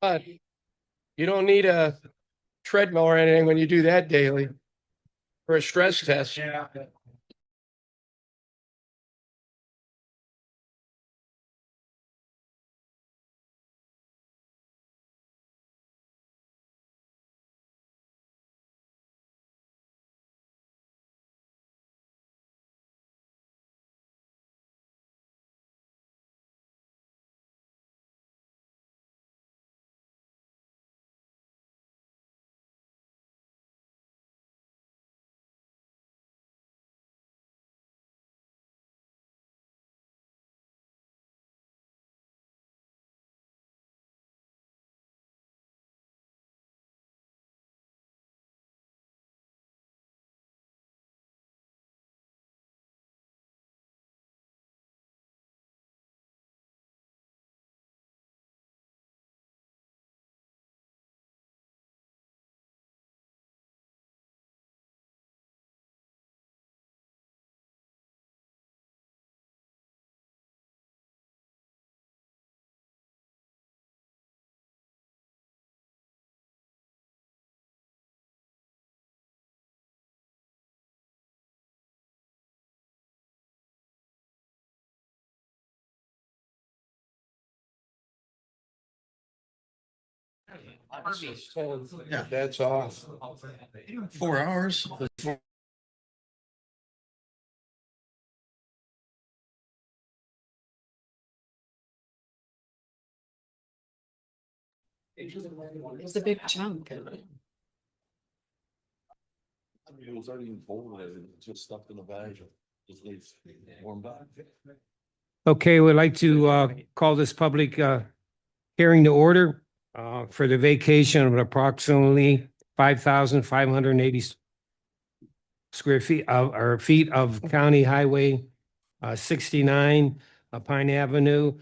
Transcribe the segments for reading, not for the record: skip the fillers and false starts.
But you don't need a treadmill or anything when you do that daily for a stress test. Yeah. Yeah, that's off. 4 hours. It's a big chunk. It was already in bowl, just stuffed in the bag. Just needs warmed up. Okay, we'd like to call this public hearing to order for the vacation of approximately 5,580 square feet of County Highway 69, Pine Avenue,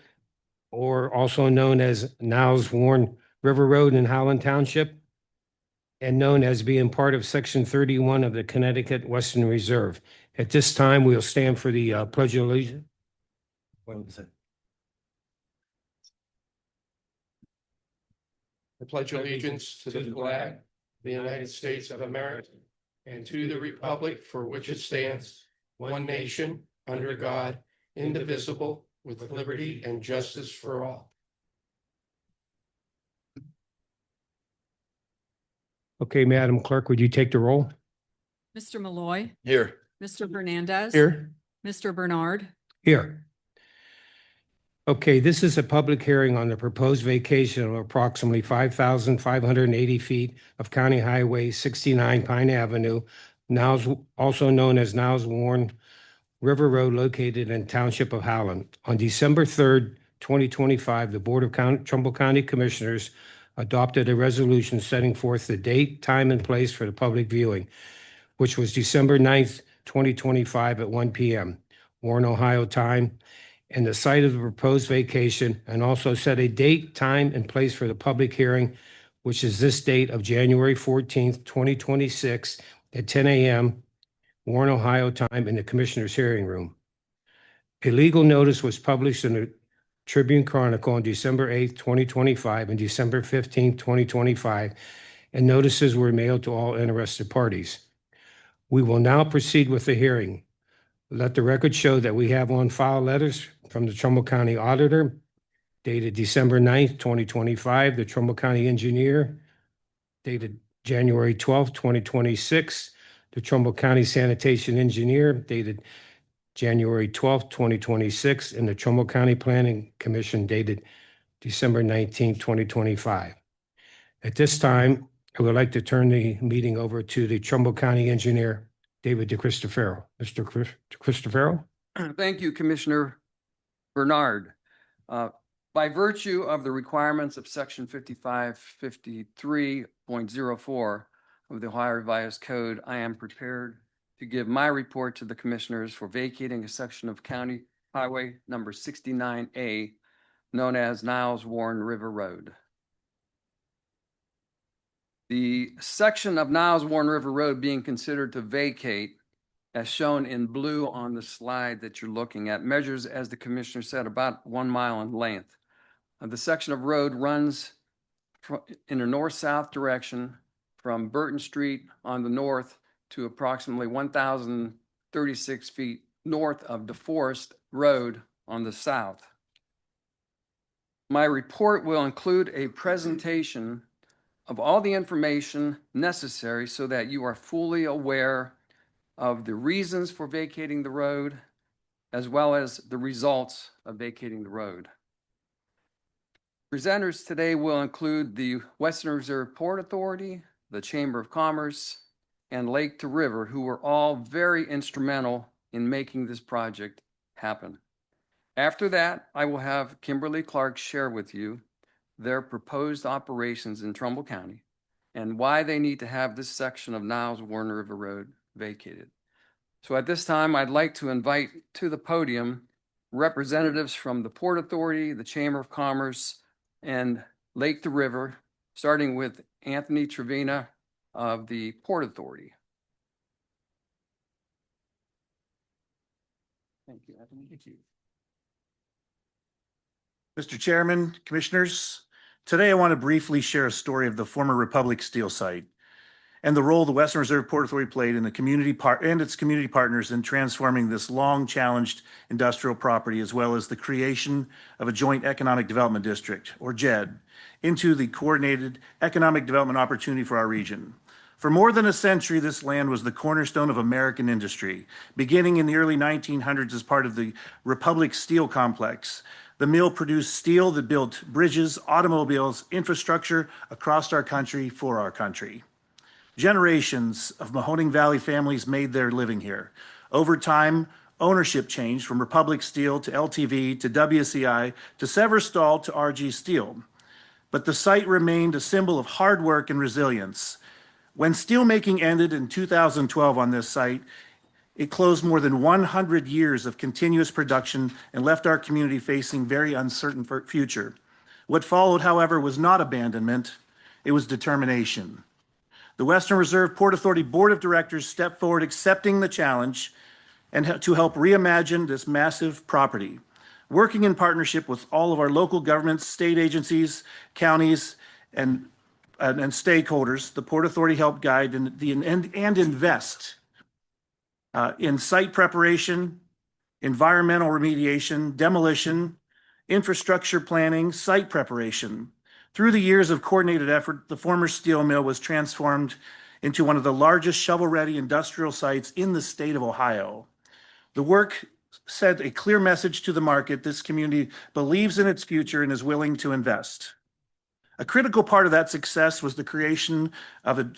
or also known as Niles Warren River Road in Howland Township, and known as being part of Section 31 of the Connecticut Western Reserve. At this time, we'll stand for the Pledge of Allegiance. I pledge allegiance to the flag of the United States of America and to the republic for which it stands, one nation, under God, indivisible, with liberty and justice for all. Okay, Madam Clerk, would you take the roll? Mr. Malloy, Here. Mr. Hernandez. Here. Mr. Bernard. Here. Okay, this is a public hearing on the proposed vacation of approximately 5,580 feet of County Highway 69 Pine Avenue, now also known as Niles Warren River Road, located in Township of Howland. On December 3rd, 2025, the Board of Trumbull County Commissioners adopted a resolution setting forth the date, time, and place for the public viewing, which was December 9th, 2025 at 1 p.m. Warren, Ohio time, and the site of the proposed vacation, and also set a date, time, and place for the public hearing, which is this date of January 14th, 2026 at 10 a.m. Warren, Ohio time in the Commissioner's hearing room. A legal notice was published in the Tribune Chronicle on December 8th, 2025 and December 15th, 2025, and notices were mailed to all interested parties. We will now proceed with the hearing. Let the record show that we have on file letters from the Trumbull County Auditor dated December 9th, 2025, the Trumbull County Engineer dated January 12th, 2026, the Trumbull County Sanitation Engineer dated January 12th, 2026, and the Trumbull County Planning Commission dated December 19th, 2025. At this time, I would like to turn the meeting over to the Trumbull County Engineer, David DeCristofaro. Mr. DeCristofaro? Thank you, Commissioner Bernard. By virtue of the requirements of Section 5553.04 of the Ohio Revised Code, I am prepared to give my report to the Commissioners for vacating a section of County Highway number 69A, known as Niles Warren River Road. The section of Niles Warren River Road being considered to vacate, as shown in blue on the slide that you're looking at, measures, as the Commissioner said, about 1 mile in length. The section of road runs in a north-south direction from Burton Street on the north to approximately 1,036 feet north of DeForest Road on the south. My report will include a presentation of all the information necessary so that you are fully aware of the reasons for vacating the road, as well as the results of vacating the road. Presenters today will include the Western Reserve Port Authority, the Chamber of Commerce, and Lake to River, who were all very instrumental in making this project happen. After that, I will have Kimberly Clark share with you their proposed operations in Trumbull County and why they need to have this section of Niles Warren River Road vacated. So at this time, I'd like to invite to the podium representatives from the Port Authority, the Chamber of Commerce, and Lake to River, starting with Anthony Trevina of the Port Authority. Thank you, Anthony. Thank you. Mr. Chairman, Commissioners, today I want to briefly share a story of the former Republic Steel site and the role the Western Reserve Port Authority played in the community and its community partners in transforming this long-challenged industrial property, as well as the creation of a joint economic development district, or JED, into the coordinated economic development opportunity for our region. For more than a century, this land was the cornerstone of American industry, beginning in the early 1900s as part of the Republic Steel Complex. The mill produced steel that built bridges, automobiles, infrastructure across our country for our country. Generations of Mahoning Valley families made their living here. Over time, ownership changed from Republic Steel to LTV to WCI to Severstal to RG Steel. But the site remained a symbol of hard work and resilience. When steelmaking ended in 2012 on this site, it closed more than 100 years of continuous production and left our community facing very uncertain future. What followed, however, was not abandonment, it was determination. The Western Reserve Port Authority Board of Directors stepped forward accepting the challenge and to help reimagine this massive property. Working in partnership with all of our local governments, state agencies, counties, and stakeholders, the Port Authority helped guide and invest in site preparation, environmental remediation, demolition, infrastructure planning, site preparation. Through the years of coordinated effort, the former steel mill was transformed into one of the largest shovel-ready industrial sites in the state of Ohio. The work sent a clear message to the market: this community believes in its future and is willing to invest. A critical part of that success was the creation of an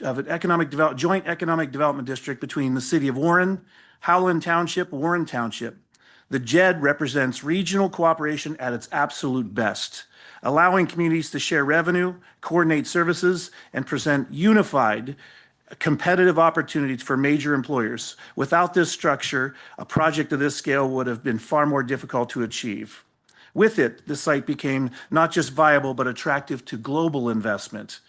joint economic development district between the city of Warren, Howland Township, Warren Township. The JED represents regional cooperation at its absolute best, allowing communities to share revenue, coordinate services, and present unified, competitive opportunities for major employers. Without this structure, a project of this scale would have been far more difficult to achieve. With it, the site became not just viable, but attractive to global investment.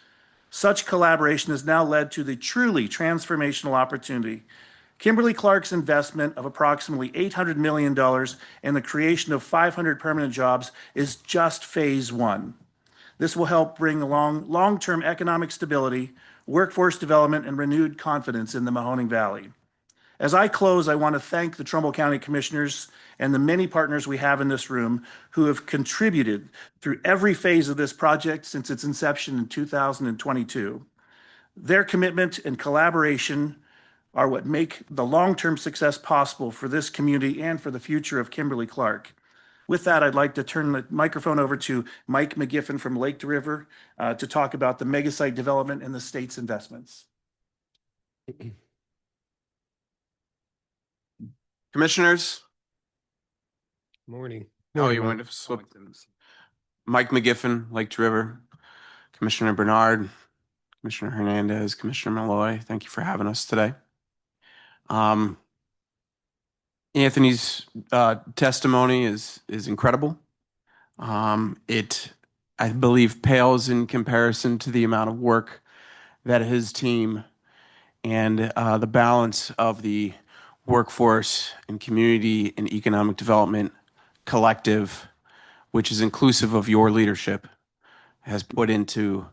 Such collaboration has now led to the truly transformational opportunity. Kimberly Clark's investment of approximately $800 million and the creation of 500 permanent jobs is just phase one. This will help bring along long-term economic stability, workforce development, and renewed confidence in the Mahoning Valley. As I close, I want to thank the Trumbull County Commissioners and the many partners we have in this room who have contributed through every phase of this project since its inception in 2022. Their commitment and collaboration are what make the long-term success possible for this community and for the future of Kimberly Clark. With that, I'd like to turn the microphone over to Mike McGiffin from Lake to River to talk about the megasite development and the state's investments. Commissioners? Morning. No, you want to swap. Mike McGiffin, Lake to River, Commissioner Bernard, Commissioner Hernandez, Commissioner Malloy, thank you for having us today. Anthony's testimony is incredible. It, I believe, pales in comparison to the amount of work that his team and the balance of the workforce and community and economic development collective, which is inclusive of your leadership, has put into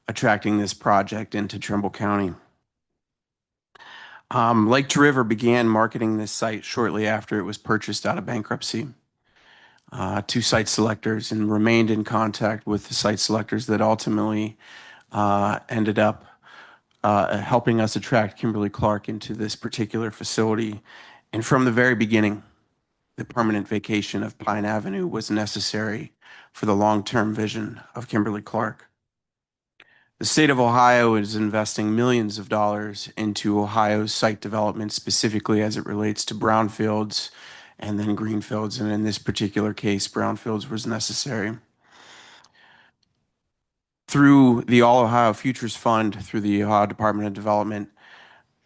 attracting this project into Trumbull County. Lake to River began marketing this site shortly after it was purchased out of bankruptcy to site selectors, and remained in contact with the site selectors that ultimately ended up helping us attract Kimberly-Clark into this particular facility. And from the very beginning, the permanent vacation of Pine Avenue was necessary for the long-term vision of Kimberly-Clark. The state of Ohio is investing millions of dollars into Ohio's site development, specifically as it relates to brownfields and then greenfields. And in this particular case, brownfields was necessary. Through the All Ohio Futures Fund, through the Ohio Department of Development,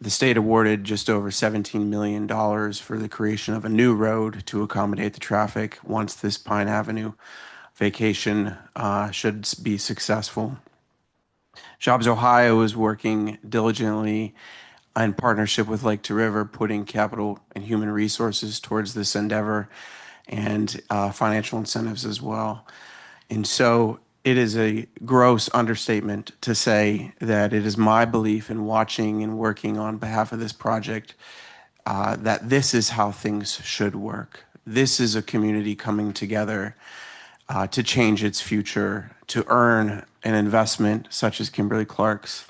the state awarded just over $17 million for the creation of a new road to accommodate the traffic once this Pine Avenue vacation should be successful. Jobs Ohio is working diligently in partnership with Lake to River, putting capital and human resources towards this endeavor, and financial incentives as well. And so it is a gross understatement to say that it is my belief in watching and working on behalf of this project that this is how things should work. This is a community coming together to change its future, to earn an investment such as Kimberly-Clark's,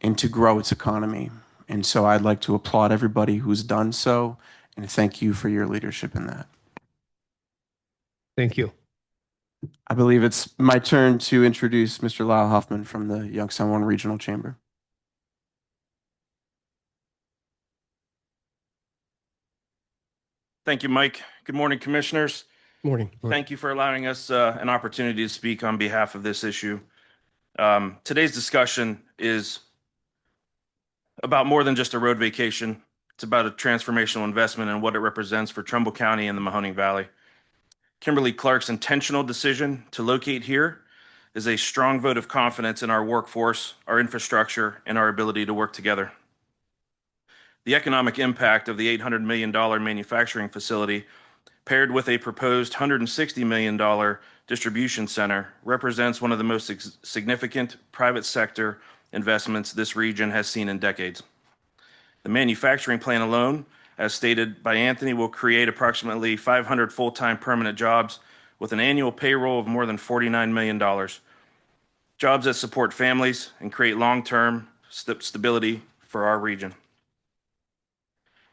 and to grow its economy. And so I'd like to applaud everybody who's done so, and thank you for your leadership in that. Thank you. I believe it's my turn to introduce Mr. Lyle Hoffman from the Youngstown 1 Regional Chamber. Thank you, Mike. Good morning, commissioners. Morning. Thank you for allowing us an opportunity to speak on behalf of this issue. Today's discussion is about more than just a road vacation. It's about a transformational investment and what it represents for Trumbull County and the Mahoning Valley. Kimberly-Clark's intentional decision to locate here is a strong vote of confidence in our workforce, our infrastructure, and our ability to work together. The economic impact of the $800 million manufacturing facility, paired with a proposed $160 million distribution center, represents one of the most significant private sector investments this region has seen in decades. The manufacturing plant alone, as stated by Anthony, will create approximately 500 full-time permanent jobs with an annual payroll of more than $49 million. Jobs that support families and create long-term stability for our region.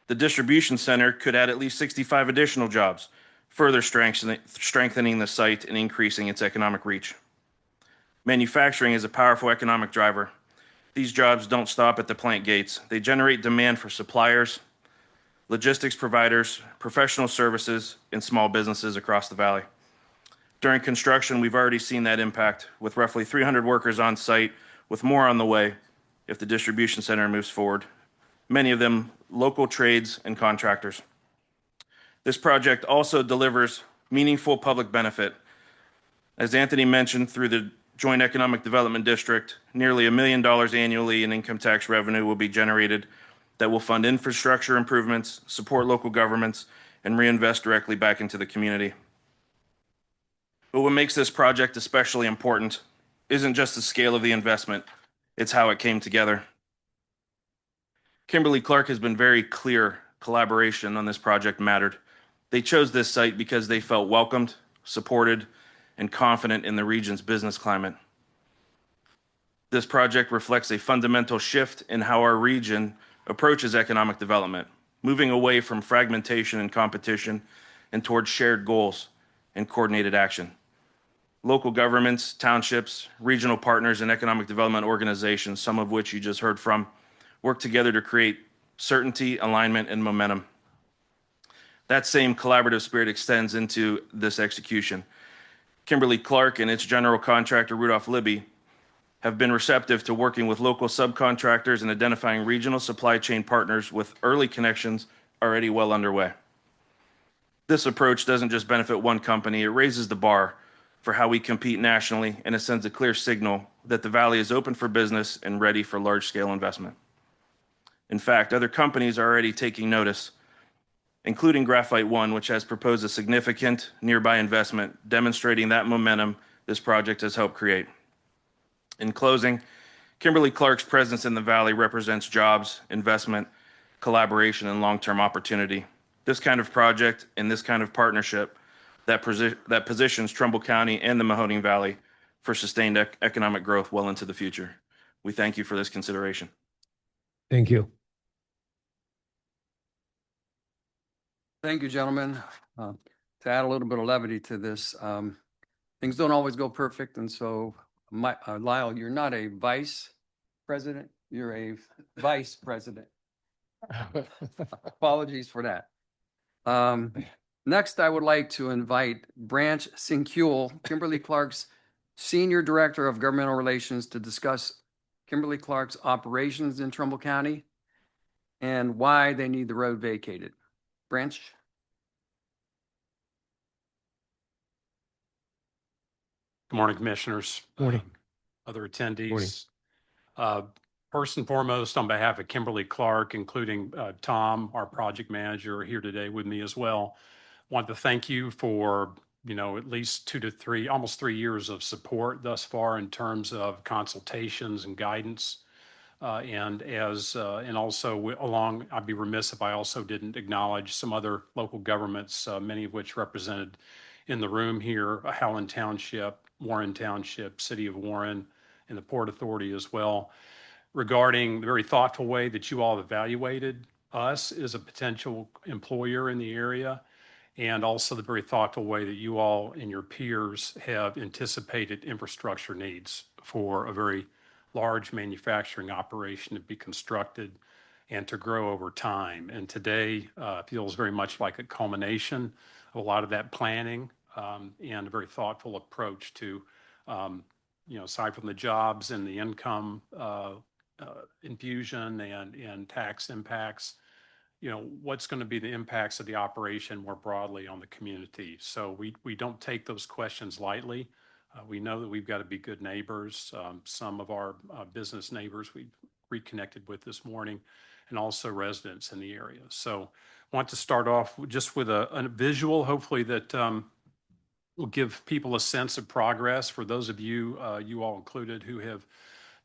The distribution center could add at least 65 additional jobs, further strengthening the site and increasing its economic reach. Manufacturing is a powerful economic driver. These jobs don't stop at the plant gates. They generate demand for suppliers, logistics providers, professional services, and small businesses across the valley. During construction, we've already seen that impact, with roughly 300 workers on site, with more on the way if the distribution center moves forward, many of them local trades and contractors. This project also delivers meaningful public benefit. As Anthony mentioned, through the Joint Economic Development District, nearly $1 million annually in income tax revenue will be generated that will fund infrastructure improvements, support local governments, and reinvest directly back into the community. But what makes this project especially important isn't just the scale of the investment, it's how it came together. Kimberly-Clark has been very clear collaboration on this project mattered. They chose this site because they felt welcomed, supported, and confident in the region's business climate. This project reflects a fundamental shift in how our region approaches economic development, moving away from fragmentation and competition and towards shared goals and coordinated action. Local governments, townships, regional partners, and economic development organizations, some of which you just heard from, work together to create certainty, alignment, and momentum. That same collaborative spirit extends into this execution. Kimberly-Clark and its general contractor, Rudolph Libby, have been receptive to working with local subcontractors and identifying regional supply chain partners with early connections already well underway. This approach doesn't just benefit one company, it raises the bar for how we compete nationally, and it sends a clear signal that the Valley is open for business and ready for large-scale investment. In fact, other companies are already taking notice, including Graphite One, which has proposed a significant nearby investment, demonstrating that momentum this project has helped create. In closing, Kimberly-Clark's presence in the Valley represents jobs, investment, collaboration, and long-term opportunity. This kind of project and this kind of partnership that positions Trumbull County and the Mahoning Valley for sustained economic growth well into the future. We thank you for this consideration. Thank you. Thank you, gentlemen. To add a little bit of levity to this, things don't always go perfect. And so, Lyle, you're not a vice president, you're a vice president. Apologies for that. Next, I would like to invite Branch Sinkule, Kimberly-Clark's Senior Director of Governmental Relations, to discuss Kimberly-Clark's operations in Trumbull County and why they need the road vacated. Branch? Good morning, Commissioners. Morning. Other attendees. First and foremost, on behalf of Kimberly-Clark, including Tom, our project manager, here today with me as well, want to thank you for, at least 2 to 3, almost 3 years of support thus far in terms of consultations and guidance. And also along, I'd be remiss if I also didn't acknowledge some other local governments, many of which represented in the room here, Howland Township, Warren Township, City of Warren, and the Port Authority as well, regarding the very thoughtful way that you all evaluated us as a potential employer in the area, and also the very thoughtful way that you all and your peers have anticipated infrastructure needs for a very large manufacturing operation to be constructed and to grow over time. And today feels very much like a culmination of a lot of that planning and a very thoughtful approach to, aside from the jobs and the income infusion and tax impacts, what's going to be the impacts of the operation more broadly on the community. So we don't take those questions lightly. We know that we've got to be good neighbors. Some of our business neighbors we've reconnected with this morning, and also residents in the area. So I want to start off just with a visual, hopefully that will give people a sense of progress for those of you, you all included, who have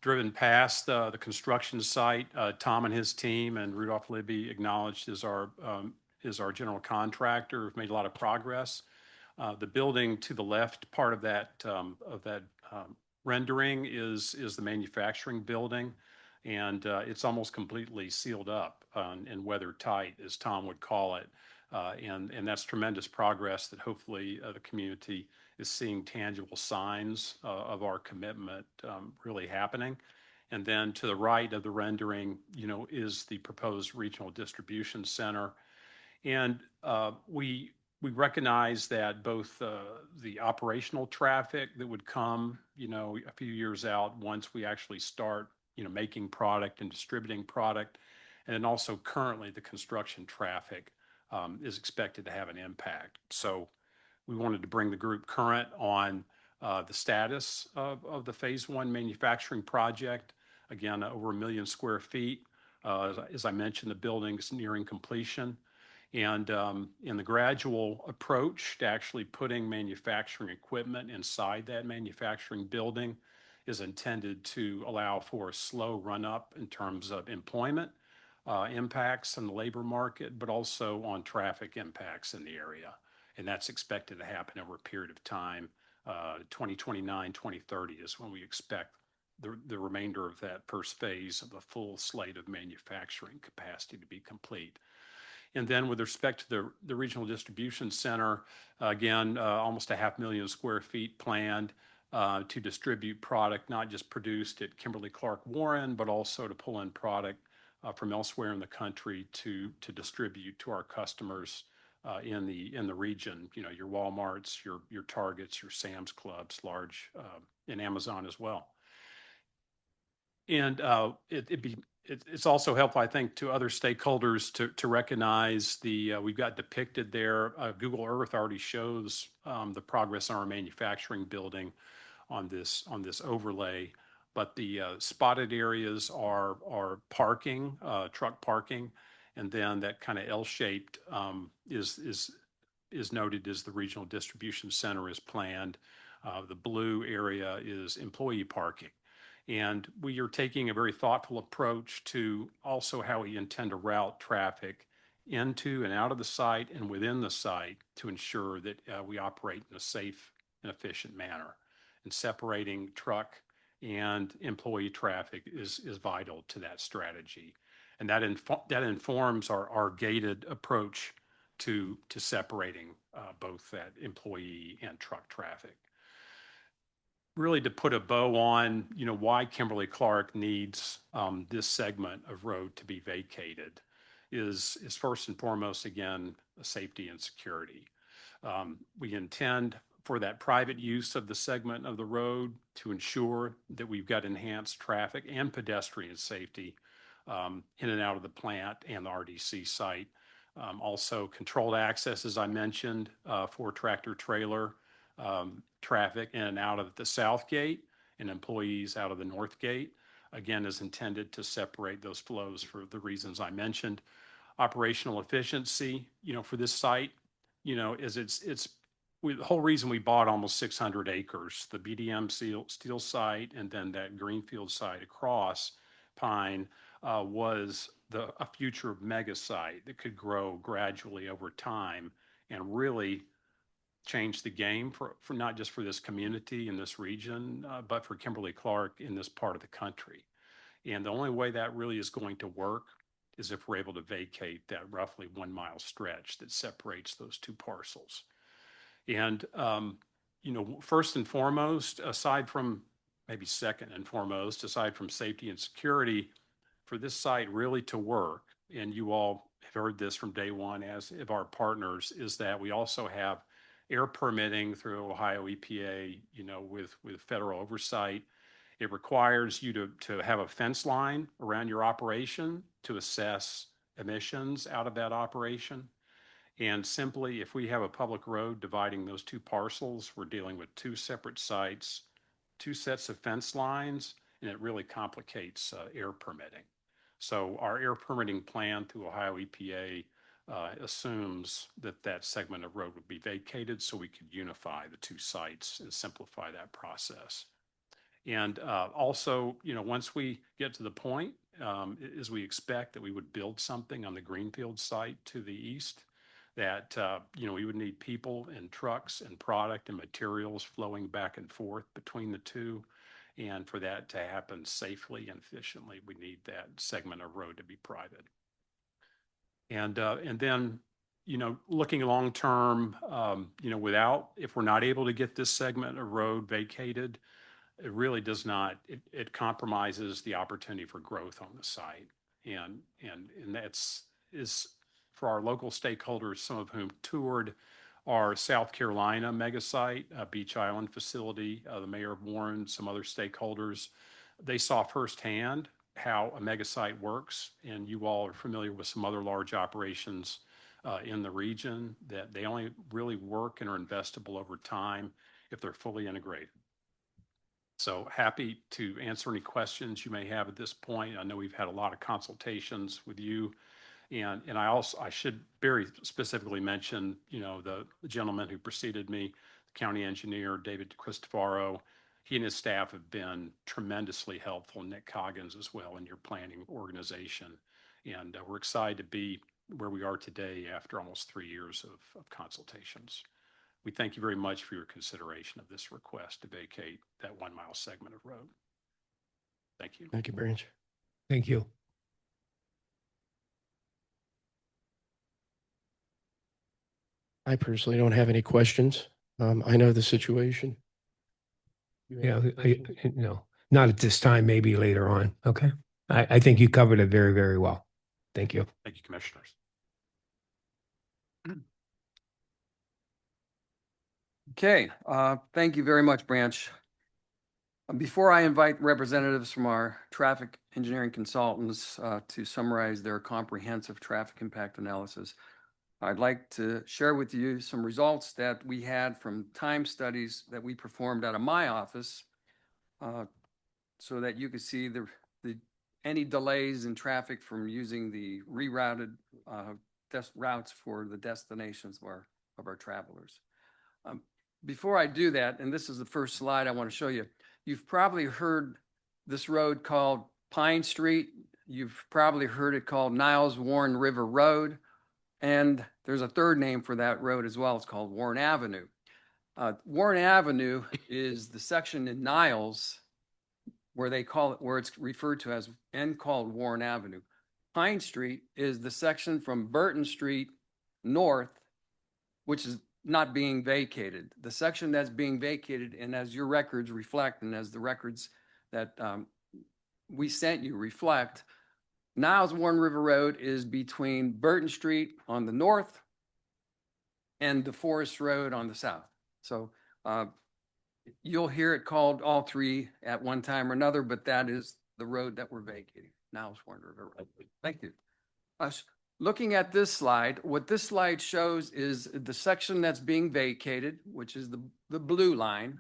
driven past the construction site. Tom and his team, and Rudolph Libby acknowledged as our general contractor, have made a lot of progress. The building to the left part of that rendering is the manufacturing building, and it's almost completely sealed up and weather tight, as Tom would call it. And that's tremendous progress that hopefully the community is seeing tangible signs of our commitment really happening. And then to the right of the rendering, is the proposed regional distribution center. And we recognize that both the operational traffic that would come, a few years out once we actually start, making product and distributing product, and then also currently the construction traffic is expected to have an impact. So we wanted to bring the group current on the status of the phase 1 manufacturing project. Again, over 1 million square feet. As I mentioned, the building is nearing completion. And in the gradual approach to actually putting manufacturing equipment inside that manufacturing building is intended to allow for a slow run up in terms of employment impacts on the labor market, but also on traffic impacts in the area. And that's expected to happen over a period of time. 2029, 2030 is when we expect the remainder of that first phase of the full slate of manufacturing capacity to be complete. And then with respect to the regional distribution center, again, almost 500,000 square feet planned to distribute product not just produced at Kimberly-Clark Warren, but also to pull in product from elsewhere in the country to distribute to our customers in the region. Your Walmarts, your Targets, your Sam's Clubs, large, and Amazon as well. And it's also helpful, I think, to other stakeholders to recognize we've got depicted there. Google Earth already shows the progress on our manufacturing building on this overlay, but the spotted areas are parking, truck parking, and then that kind of L-shaped is noted as the regional distribution center is planned. The blue area is employee parking. And we are taking a very thoughtful approach to also how we intend to route traffic into and out of the site and within the site to ensure that we operate in a safe and efficient manner. And separating truck and employee traffic is vital to that strategy. And that informs our gated approach to separating both that employee and truck traffic. Really, to put a bow on, why Kimberly-Clark needs this segment of road to be vacated is first and foremost, again, safety and security. We intend for that private use of the segment of the road to ensure that we've got enhanced traffic and pedestrian safety in and out of the plant and the RDC site. Also, controlled access, as I mentioned, for tractor trailer traffic in and out of the south gate and employees out of the north gate, again, is intended to separate those flows for the reasons I mentioned. Operational efficiency, for this site, is the whole reason we bought almost 600 acres, the BDM steel site and then that greenfield site across Pine was a future mega site that could grow gradually over time and really change the game for not just for this community in this region, but for Kimberly-Clark in this part of the country. And the only way that really is going to work is if we're able to vacate that roughly 1 mile stretch that separates those two parcels. And, first and foremost, maybe second and foremost, aside from safety and security, for this site really to work, and you all have heard this from day one as of our partners, is that we also have air permitting through Ohio EPA, with federal oversight. It requires you to have a fence line around your operation to assess emissions out of that operation. And simply, if we have a public road dividing those two parcels, we're dealing with two separate sites, two sets of fence lines, and it really complicates air permitting. So our air permitting plan through Ohio EPA assumes that segment of road would be vacated so we could unify the two sites and simplify that process. And also, once we get to the point, as we expect that we would build something on the greenfield site to the east, that, we would need people and trucks and product and materials flowing back and forth between the two. And for that to happen safely and efficiently, we need that segment of road to be private. And then, looking long term, if we're not able to get this segment of road vacated, it really does not, it compromises the opportunity for growth on the site. And is for our local stakeholders, some of whom toured our South Carolina mega site, Beach Island facility, the mayor of Warren, some other stakeholders, they saw firsthand how a mega site works. And you all are familiar with some other large operations in the region that they only really work and are investable over time if they're fully integrated. So happy to answer any questions you may have at this point. I know we've had a lot of consultations with you. And I should very specifically mention, the gentleman who preceded me, County Engineer David Cristofaro. He and his staff have been tremendously helpful, Nick Coggins as well, in your planning organization. And we're excited to be where we are today after almost 3 years of consultations. We thank you very much for your consideration of this request to vacate that 1 mile segment of road. Thank you. Thank you, Branch. Thank you. I personally don't have any questions. I know the situation. Yeah, no, not at this time, maybe later on. Okay. I think you covered it very, very well. Thank you. Thank you, Commissioners. Okay, thank you very much, Branch. Before I invite representatives from our traffic engineering consultants to summarize their comprehensive traffic impact analysis, I'd like to share with you some results that we had from time studies that we performed out of my office so that you could see any delays in traffic from using the rerouted routes for the destinations of our travelers. Before I do that, and this is the first slide I want to show you, you've probably heard this road called Pine Street. You've probably heard it called Niles Warren River Road. And there's a third name for that road as well. It's called Warren Avenue. Warren Avenue is the section in Niles where they call it, where it's referred to as and called Warren Avenue. Pine Street is the section from Burton Street north, which is not being vacated. The section that's being vacated, and as your records reflect, and as the records that we sent you reflect, Niles Warren River Road is between Burton Street on the north and DeForest Road on the south. So you'll hear it called all three at one time or another, but that is the road that we're vacating, Niles Warren River Road. Thank you. Looking at this slide, what this slide shows is the section that's being vacated, which is the blue line.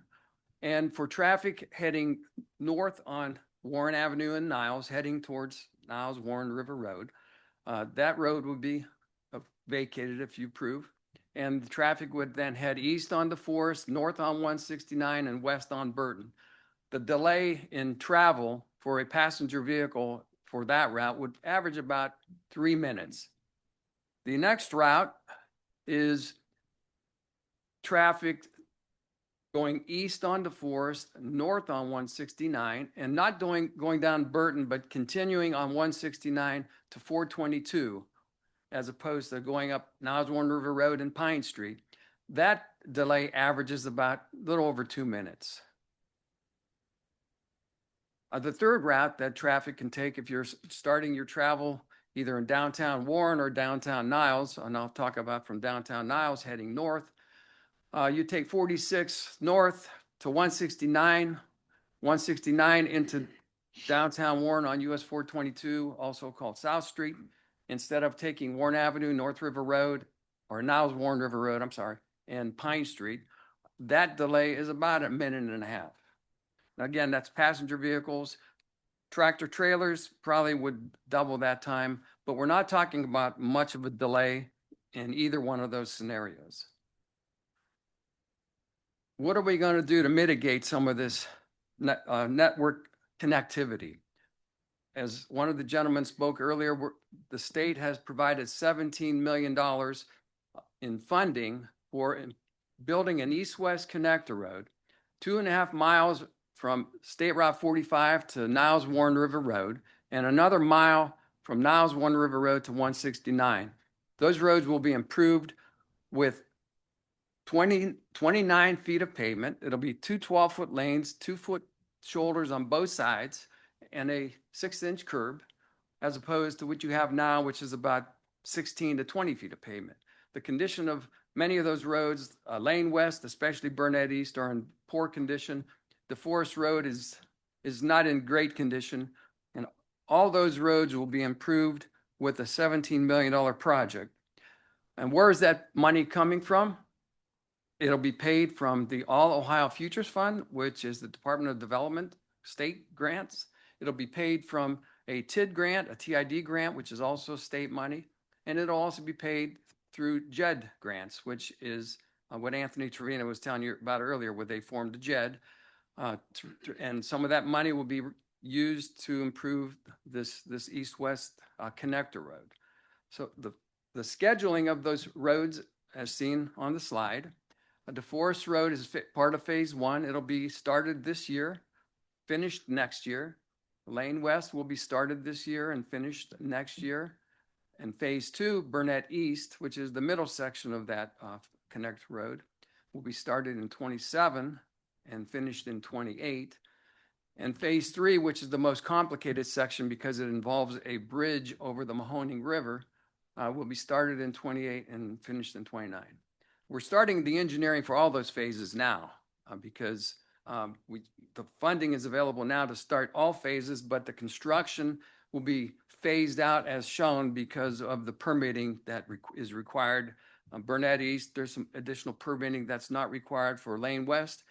And for traffic heading north on Warren Avenue and Niles, heading towards Niles Warren River Road, that road would be vacated if you approve. And the traffic would then head east on DeForest, north on 169, and west on Burton. The delay in travel for a passenger vehicle for that route would average about 3 minutes. The next route is traffic going east on DeForest, north on 169, and not going down Burton, but continuing on 169 to 422, as opposed to going up Niles Warren River Road and Pine Street. That delay averages about a little over 2 minutes. The third route that traffic can take if you're starting your travel either in downtown Warren or downtown Niles, and I'll talk about from downtown Niles heading north, you take 46 north to 169, 169 into downtown Warren on US 422, also called South Street, instead of taking Warren Avenue, North River Road, or Niles Warren River Road, I'm sorry, and Pine Street. That delay is about 1.5 minutes. Now, again, that's passenger vehicles. Tractor trailers probably would double that time, but we're not talking about much of a delay in either one of those scenarios. What are we going to do to mitigate some of this network connectivity? As one of the gentlemen spoke earlier, the state has provided $17 million in funding for building an east-west connector road, 2.5 miles from State Route 45 to Niles Warren River Road, and another mile from Niles Warren River Road to 169. Those roads will be improved with 29 feet of pavement. It'll be two 12-foot lanes, 2-foot shoulders on both sides, and a 6-inch curb, as opposed to what you have now, which is about 16 to 20 feet of pavement. The condition of many of those roads, Lane West, especially Burnett East, are in poor condition. DeForest Road is not in great condition, and all those roads will be improved with a $17 million project. And where is that money coming from? It'll be paid from the All Ohio Futures Fund, which is the Department of Development state grants. It'll be paid from a TID grant, a TID grant, which is also state money. And it'll also be paid through JED grants, which is what Anthony Trevino was telling you about earlier, where they formed the JED. And some of that money will be used to improve this east-west connector road. So the scheduling of those roads, as seen on the slide, DeForest Road is part of phase 1. It'll be started this year, finished next year. Lane West will be started this year and finished next year. And phase 2, Burnett East, which is the middle section of that connect road, will be started in 27 and finished in 28. And phase 3, which is the most complicated section because it involves a bridge over the Mahoning River, will be started in 28 and finished in 29. We're starting the engineering for all those phases now because the funding is available now to start all phases, but the construction will be phased out as shown because of the permitting that is required. Burnett East, there's some additional permitting that's not required for Lane West.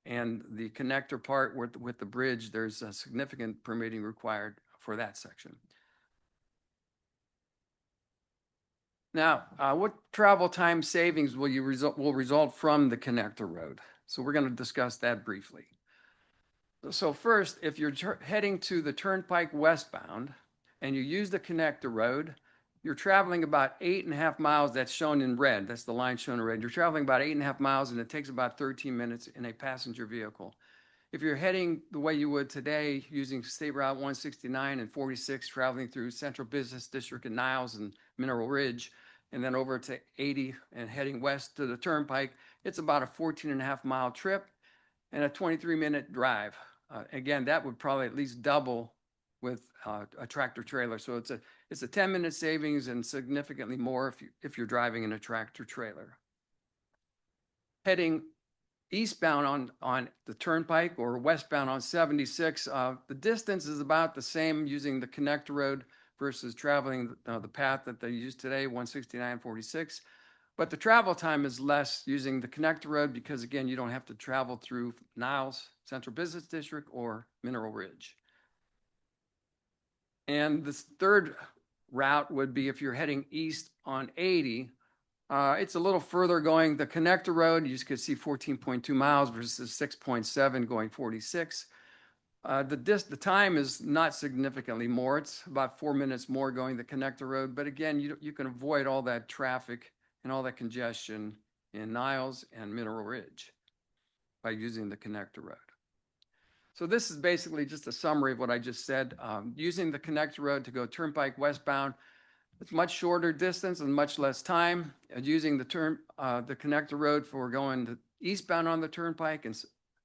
And the connector part with the bridge, there's a significant permitting required for that section. Now, what travel time savings will result from the connector road? So we're going to discuss that briefly. So first, if you're heading to the Turnpike westbound and you use the connector road, you're traveling about 8.5 miles. That's shown in red. That's the line shown in red. You're traveling about 8.5 miles, and it takes about 13 minutes in a passenger vehicle. If you're heading the way you would today using State Route 169 and 46, traveling through Central Business District and Niles and Mineral Ridge, and then over to 80 and heading west to the Turnpike, it's about a 14.5 mile trip and a 23-minute drive. Again, that would probably at least double with a tractor trailer. So it's a 10-minute savings and significantly more if you're driving in a tractor trailer. Heading eastbound on the Turnpike or westbound on 76, the distance is about the same using the connector road versus traveling the path that they use today, 169, 46. But the travel time is less using the connector road because, again, you don't have to travel through Niles, Central Business District, or Mineral Ridge. And this third route would be if you're heading east on 80, it's a little further going the connector road. You could see 14.2 miles versus 6.7 going 46. The time is not significantly more. It's about 4 minutes more going the connector road. But again, you can avoid all that traffic and all that congestion in Niles and Mineral Ridge by using the connector road. So this is basically just a summary of what I just said. Using the connector road to go Turnpike westbound, it's much shorter distance and much less time. Using the connector road for going eastbound on the Turnpike and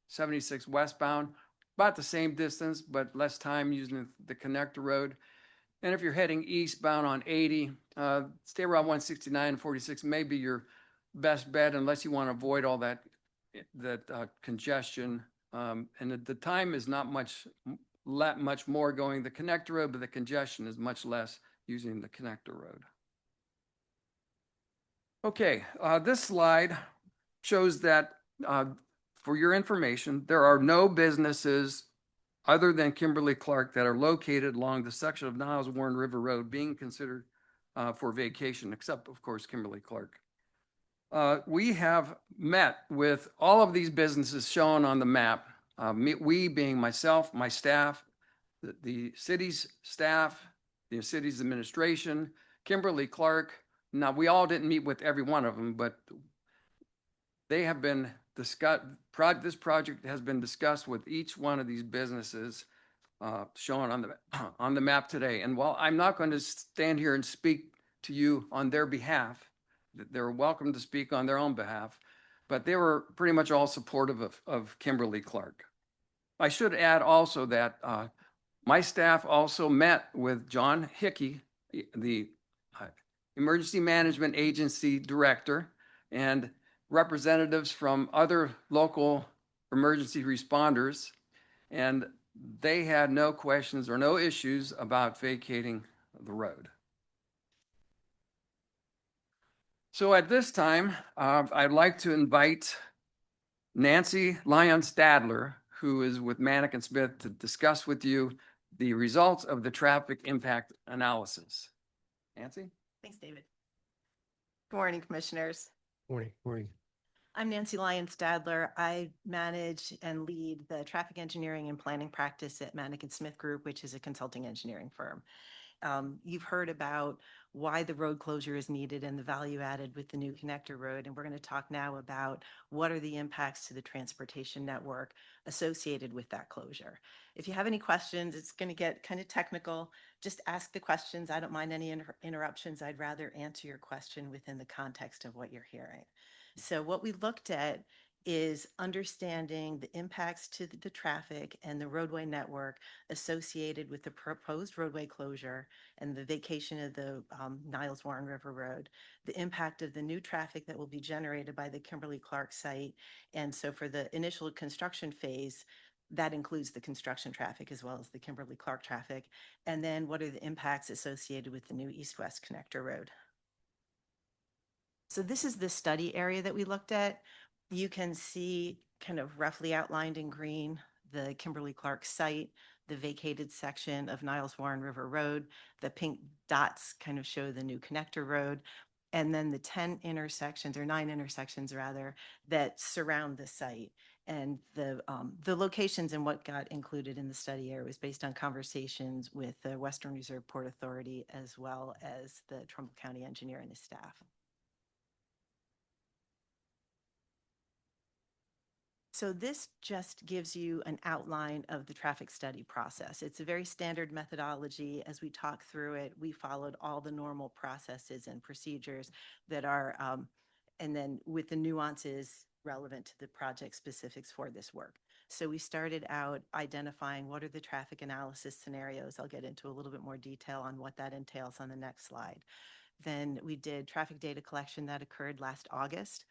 76 westbound, about the same distance, but less time using the connector road. And if you're heading eastbound on 80, State Route 169 and 46 may be your best bet unless you want to avoid all that congestion. And the time is not much more going the connector road, but the congestion is much less using the connector road. Okay, this slide shows that, for your information, there are no businesses other than Kimberly-Clark that are located along the section of Niles Warren River Road being considered for vacation, except, of course, Kimberly-Clark. We have met with all of these businesses shown on the map, we being myself, my staff, the city's staff, the city's administration, Kimberly-Clark. Now, we all didn't meet with every one of them, but they have been discussed. This project has been discussed with each one of these businesses shown on the map today. And while I'm not going to stand here and speak to you on their behalf, they're welcome to speak on their own behalf, but they were pretty much all supportive of Kimberly-Clark. I should add also that my staff also met with John Hickey, the Emergency Management Agency Director, and representatives from other local emergency responders, and they had no questions or no issues about vacating the road. So at this time, I'd like to invite Nancy Lyon-Stadler, who is with Manick & Smith, to discuss with you the results of the traffic impact analysis. Nancy? Thanks, David. Good morning, commissioners. Morning. I'm Nancy Lyon-Stadler. I manage and lead the traffic engineering and planning practice at Manick & Smith Group, which is a consulting engineering firm. You've heard about why the road closure is needed and the value added with the new connector road. And we're going to talk now about what are the impacts to the transportation network associated with that closure. If you have any questions, it's going to get kind of technical. Just ask the questions. I don't mind any interruptions. I'd rather answer your question within the context of what you're hearing. So what we looked at is understanding the impacts to the traffic and the roadway network associated with the proposed roadway closure and the vacation of the Niles Warren River Road, the impact of the new traffic that will be generated by the Kimberly-Clark site. And so for the initial construction phase, that includes the construction traffic as well as the Kimberly-Clark traffic. And then what are the impacts associated with the new east-west connector road? So this is the study area that we looked at. You can see kind of roughly outlined in green the Kimberly-Clark site, the vacated section of Niles Warren River Road. The pink dots kind of show the new connector road. And then the 10 intersections, or 9 intersections rather, that surround the site. And the locations and what got included in the study area was based on conversations with the Western Reserve Port Authority as well as the Trumbull County engineer and his staff. So this just gives you an outline of the traffic study process. It's a very standard methodology. As we talk through it, we followed all the normal processes and procedures that are, and then with the nuances relevant to the project specifics for this work. So we started out identifying what are the traffic analysis scenarios. I'll get into a little bit more detail on what that entails on the next slide. Then we did traffic data collection that occurred last August.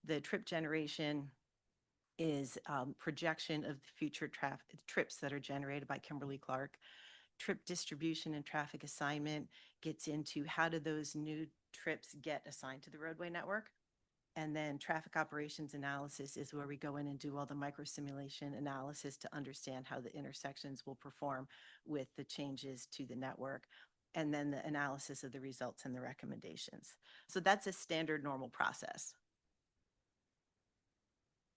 The trip generation is projection of the future trips that are generated by Kimberly-Clark. Trip distribution and traffic assignment gets into how do those new trips get assigned to the roadway network. And then traffic operations analysis is where we go in and do all the micro simulation analysis to understand how the intersections will perform with the changes to the network. And then the analysis of the results and the recommendations. So that's a standard normal process.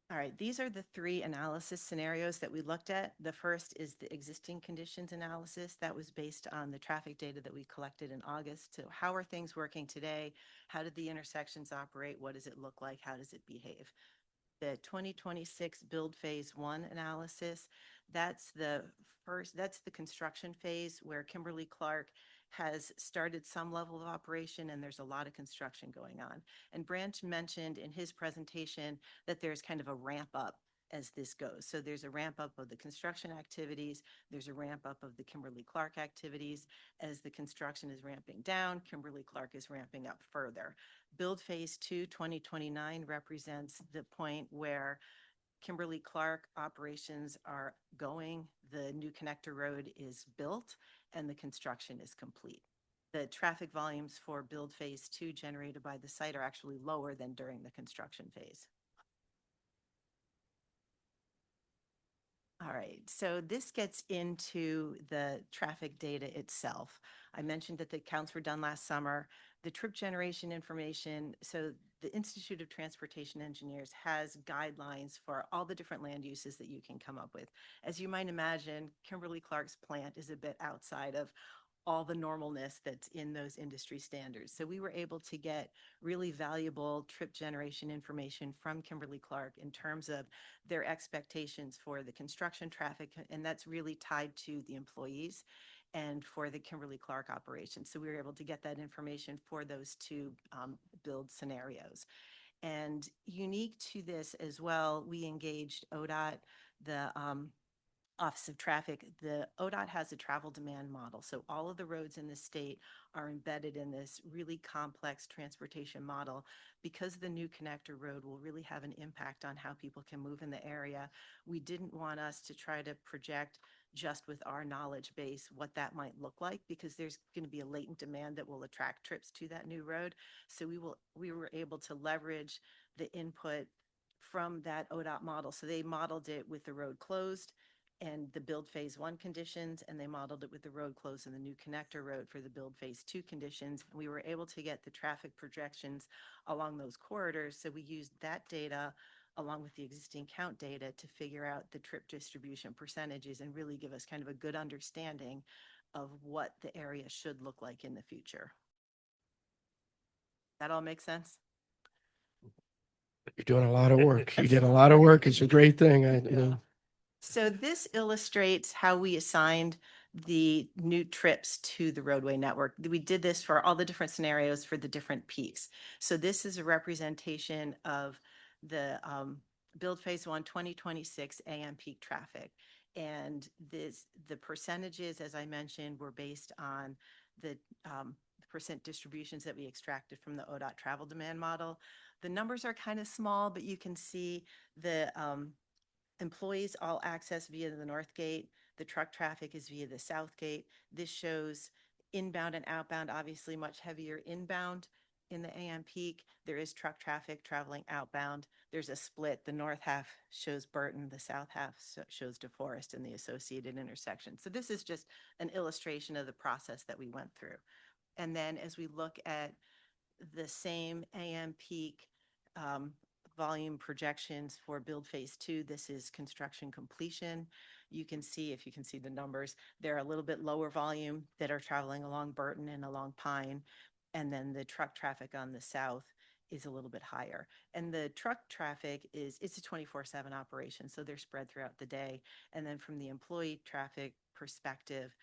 All right, these are the three analysis scenarios that we looked at. The first is the existing conditions analysis that was based on the traffic data that we collected in August. So how are things working today? How did the intersections operate? What does it look like? How does it behave? The 2026 build phase 1 analysis, that's the construction phase where Kimberly-Clark has started some level of operation and there's a lot of construction going on. And Branch mentioned in his presentation that there's kind of a ramp up as this goes. So there's a ramp up of the construction activities, there's a ramp up of the Kimberly-Clark activities. As the construction is ramping down, Kimberly-Clark is ramping up further. Build phase 2, 2029 represents the point where Kimberly-Clark operations are going, the new connector road is built, and the construction is complete. The traffic volumes for build phase 2 generated by the site are actually lower than during the construction phase. All right, so this gets into the traffic data itself. I mentioned that the counts were done last summer. The trip generation information, so the Institute of Transportation Engineers has guidelines for all the different land uses that you can come up with. As you might imagine, Kimberly-Clark's plant is a bit outside of all the normalness that's in those industry standards. So we were able to get really valuable trip generation information from Kimberly-Clark in terms of their expectations for the construction traffic, and that's really tied to the employees and for the Kimberly-Clark operation. So we were able to get that information for those two build scenarios. And unique to this as well, we engaged ODOT, the Office of Traffic. The ODOT has a travel demand model. So all of the roads in the state are embedded in this really complex transportation model. Because the new connector road will really have an impact on how people can move in the area, we didn't want us to try to project just with our knowledge base what that might look like, because there's going to be a latent demand that will attract trips to that new road. So we were able to leverage the input from that ODOT model. So they modeled it with the road closed and the build phase 1 conditions, and they modeled it with the road closed and the new connector road for the build phase 2 conditions. And we were able to get the traffic projections along those corridors. So we used that data along with the existing count data to figure out the trip distribution percentages and really give us kind of a good understanding of what the area should look like in the future. That all make sense? You're doing a lot of work. You did a lot of work. It's a great thing. So this illustrates how we assigned the new trips to the roadway network. We did this for all the different scenarios for the different peaks. So this is a representation of the build phase 1 2026 AM peak traffic. And the percentages, as I mentioned, were based on the percent distributions that we extracted from the ODOT travel demand model. The numbers are kind of small, but you can see the employees all access via the north gate. The truck traffic is via the south gate. This shows inbound and outbound, obviously much heavier inbound in the AM peak. There is truck traffic traveling outbound. There's a split. The north half shows Burton, the south half shows DeForest and the associated intersection. So this is just an illustration of the process that we went through. And then as we look at the same AM peak volume projections for build phase 2. This is construction completion. You can see, if you can see the numbers, they're a little bit lower volume that are traveling along Burton and along Pine. And then the truck traffic on the south is a little bit higher. And the truck traffic it's a 24/7 operation, so they're spread throughout the day. And then from the employee traffic perspective,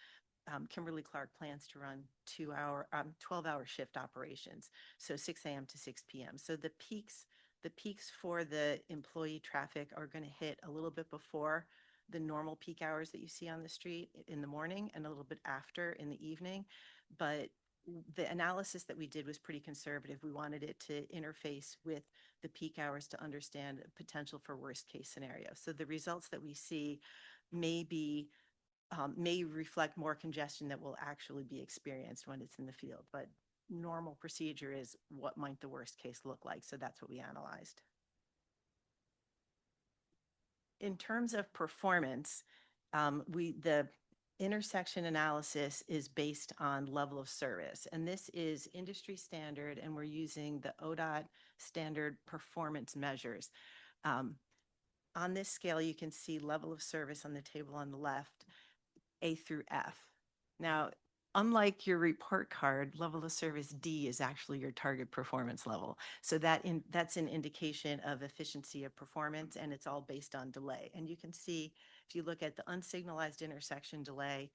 Kimberly-Clark plans to run 12-hour shift operations, so 6 a.m. to 6 p.m. So the peaks for the employee traffic are going to hit a little bit before the normal peak hours that you see on the street in the morning and a little bit after in the evening. But the analysis that we did was pretty conservative. We wanted it to interface with the peak hours to understand potential for worst case scenarios. So the results that we see may reflect more congestion that will actually be experienced when it's in the field. But normal procedure is what might the worst case look like. So that's what we analyzed. In terms of performance, the intersection analysis is based on level of service, and this is industry standard, and we're using the ODOT standard performance measures. On this scale, you can see level of service on the table on the left, A through F. Now, unlike your report card, level of service D is actually your target performance level. So that's an indication of efficiency of performance, and it's all based on delay. And you can see, if you look at the unsignalized intersection delay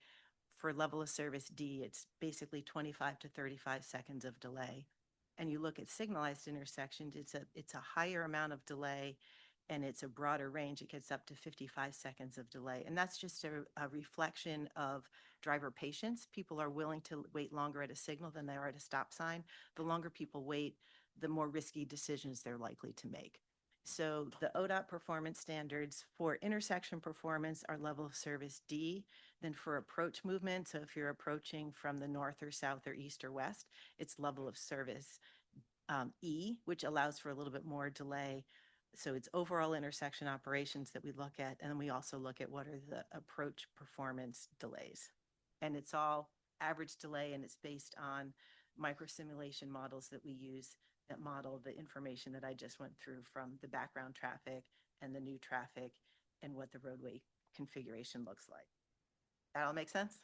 for level of service D, it's basically 25 to 35 seconds of delay. And you look at signalized intersections, it's a higher amount of delay, and it's a broader range. It gets up to 55 seconds of delay. And that's just a reflection of driver patience. People are willing to wait longer at a signal than they are at a stop sign. The longer people wait, the more risky decisions they're likely to make. So the ODOT performance standards for intersection performance are level of service D. Then for approach movement, so if you're approaching from the north or south or east or west, it's level of service E, which allows for a little bit more delay. So it's overall intersection operations that we look at, and then we also look at what are the approach performance delays. And it's all average delay, and it's based on microsimulation models that we use that model the information that I just went through from the background traffic and the new traffic and what the roadway configuration looks like. That all make sense?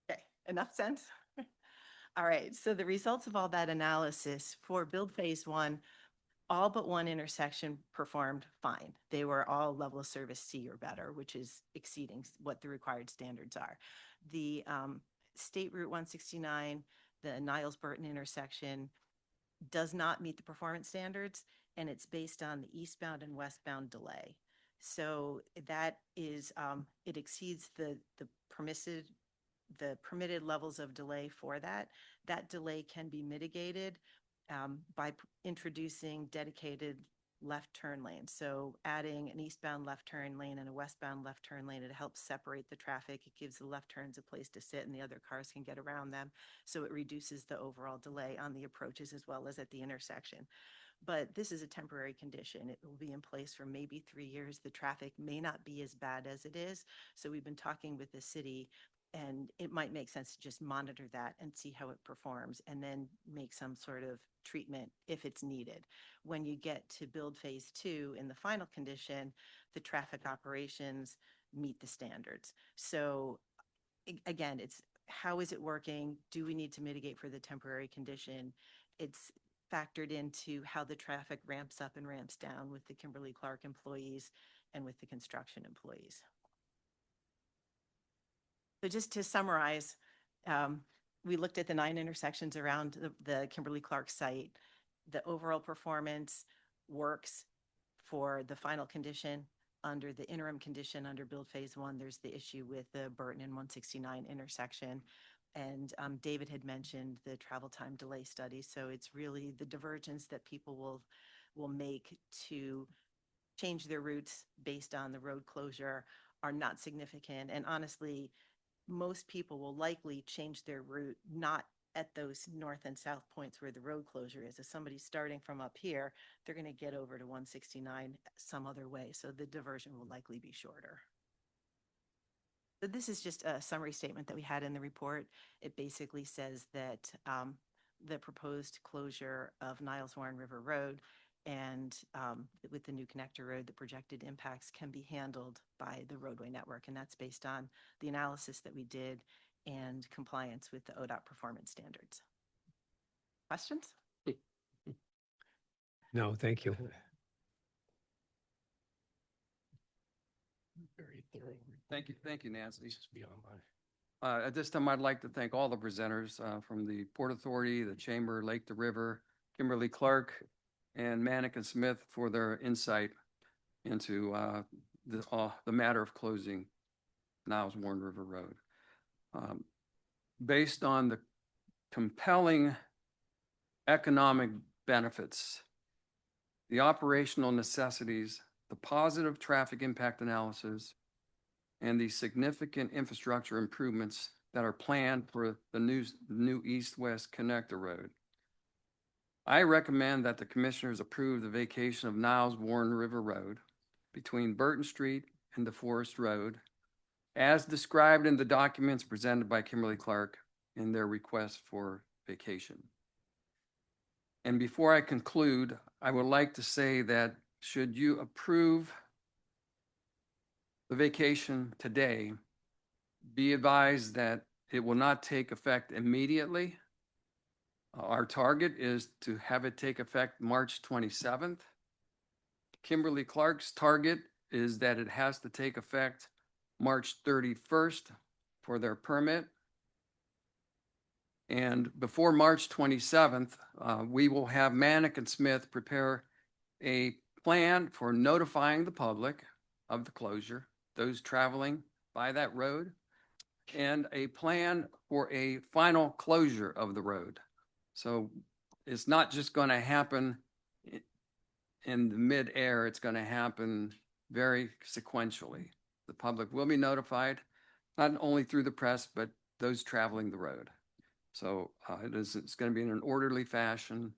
Okay, enough sense? All right, so the results of all that analysis for build phase 1, all but one intersection performed fine. They were all level of service C or better, which is exceeding what the required standards are. The State Route 169, the Niles-Burton intersection, does not meet the performance standards, and it's based on the eastbound and westbound delay. So that is, it exceeds the permitted levels of delay for that. That delay can be mitigated by introducing dedicated left turn lanes. So adding an eastbound left turn lane and a westbound left turn lane, it helps separate the traffic. It gives the left turns a place to sit and the other cars can get around them. So it reduces the overall delay on the approaches as well as at the intersection. But this is a temporary condition. It will be in place for maybe 3 years. The traffic may not be as bad as it is. So we've been talking with the city, and it might make sense to just monitor that and see how it performs and then make some sort of treatment if it's needed. When you get to build phase 2 in the final condition, the traffic operations meet the standards. So again, it's how is it working? Do we need to mitigate for the temporary condition? It's factored into how the traffic ramps up and ramps down with the Kimberly-Clark employees and with the construction employees. So just to summarize, we looked at the 9 intersections around the Kimberly-Clark site. The overall performance works for the final condition. Under the interim condition under build phase 1, there's the issue with the Burton and 169 intersection. And David had mentioned the travel time delay study. So it's really the divergence that people will make to change their routes based on the road closure are not significant. And honestly, most people will likely change their route not at those north and south points where the road closure is. If somebody's starting from up here, they're going to get over to 169 some other way. So the diversion will likely be shorter. So this is just a summary statement that we had in the report. It basically says that the proposed closure of Niles Warren River Road And with the new connector road, the projected impacts can be handled by the roadway network. And that's based on the analysis that we did and compliance with the ODOT performance standards. Questions? No, thank you. Very thorough. Thank you, Nancy. This is beyond my. At this time, I'd like to thank all the presenters from the Port Authority, the Chamber, Lake to River, Kimberly-Clark, and Manick and Smith for their insight into the matter of closing Niles Warren River Road. Based on the compelling economic benefits, the operational necessities, the positive traffic impact analysis, and the significant infrastructure improvements that are planned for the new east-west connector road, I recommend that the commissioners approve the vacation of Niles Warren River Road between Burton Street and DeForest Road, as described in the documents presented by Kimberly-Clark in their request for vacation. And before I conclude, I would like to say that should you approve the vacation today, be advised that it will not take effect immediately. Our target is to have it take effect March 27th. Kimberly-Clark's target is that it has to take effect March 31st for their permit. And before March 27th, we will have Manick and Smith prepare a plan for notifying the public of the closure, those traveling by that road, and a plan for a final closure of the road. So it's not just going to happen in the mid-air, it's going to happen very sequentially. The public will be notified, not only through the press, but those traveling the road. So it's going to be in an orderly fashion,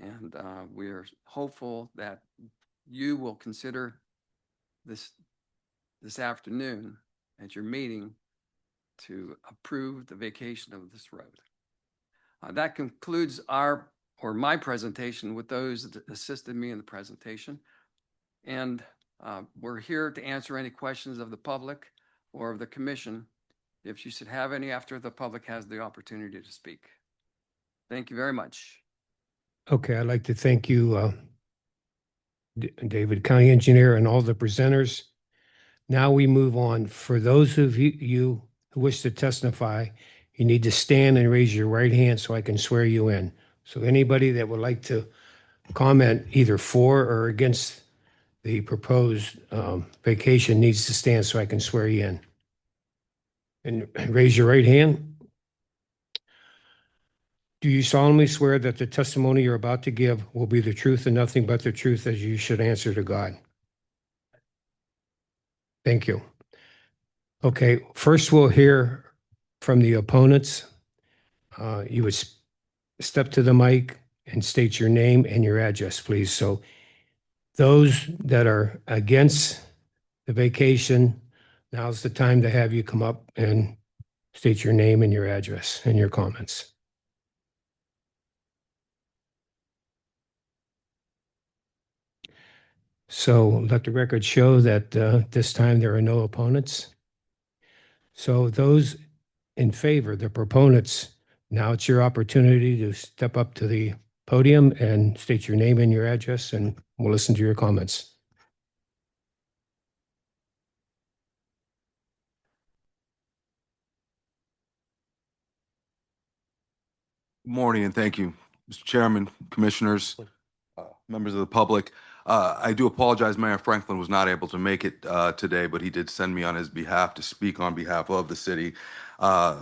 and we are hopeful that you will consider this afternoon at your meeting to approve the vacation of this road. That concludes my presentation with those that assisted me in the presentation. And we're here to answer any questions of the public or of the commission, if you should have any after the public has the opportunity to speak. Thank you very much. Okay, I'd like to thank you, David, County Engineer, and all the presenters. Now we move on. For those of you who wish to testify, you need to stand and raise your right hand so I can swear you in. So anybody that would like to comment either for or against the proposed vacation needs to stand so I can swear you in. And raise your right hand. Do you solemnly swear that the testimony you're about to give will be the truth and nothing but the truth, as you should answer to God? Thank you. Okay, first we'll hear from the opponents. You would step to the mic and state your name and your address, please. So those that are against the vacation, now's the time to have you come up and state your name and your address and your comments. So let the record show that this time there are no opponents. So those in favor, the proponents, now it's your opportunity to step up to the podium and state your name and your address, and we'll listen to your comments. Morning, and thank you, Mr. Chairman, Commissioners, members of the public. I do apologize, Mayor Franklin was not able to make it today, but he did send me on his behalf to speak on behalf of the city.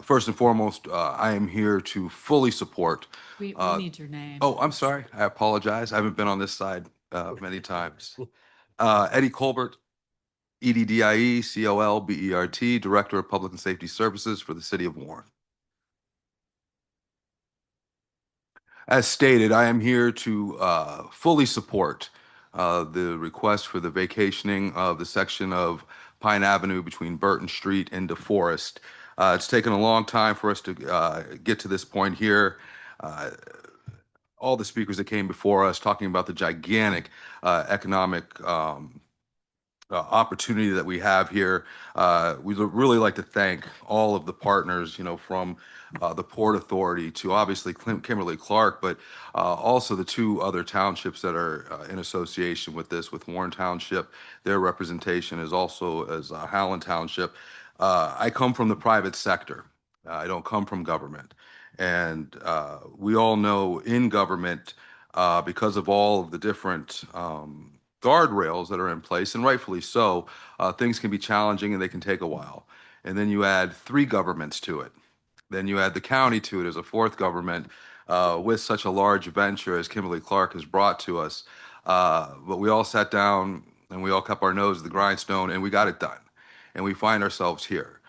First and foremost, I am here to fully support. We need your name. Oh, I'm sorry. I apologize. I haven't been on this side many times. Eddie Colbert, EDDIE, COLBERT, Director of Public and Safety Services for the City of Warren. As stated, I am here to fully support the request for the vacationing of the section of Pine Avenue between Burton Street and DeForest. It's taken a long time for us to get to this point here. all the speakers that came before us talking about the gigantic economic opportunity that we have here. We'd really like to thank all of the partners, from the Port Authority to obviously Kimberly-Clark, but also the two other townships that are in association with this, with Warren Township. Their representation is also as Howland Township. I come from the private sector. I don't come from government. And we all know in government, because of all of the different guardrails that are in place, and rightfully so, things can be challenging and they can take a while. And then you add three governments to it. Then you add the county to it as a fourth government with such a large venture as Kimberly-Clark has brought to us. But we all sat down and we all kept our nose to the grindstone and we got it done. And we find ourselves here.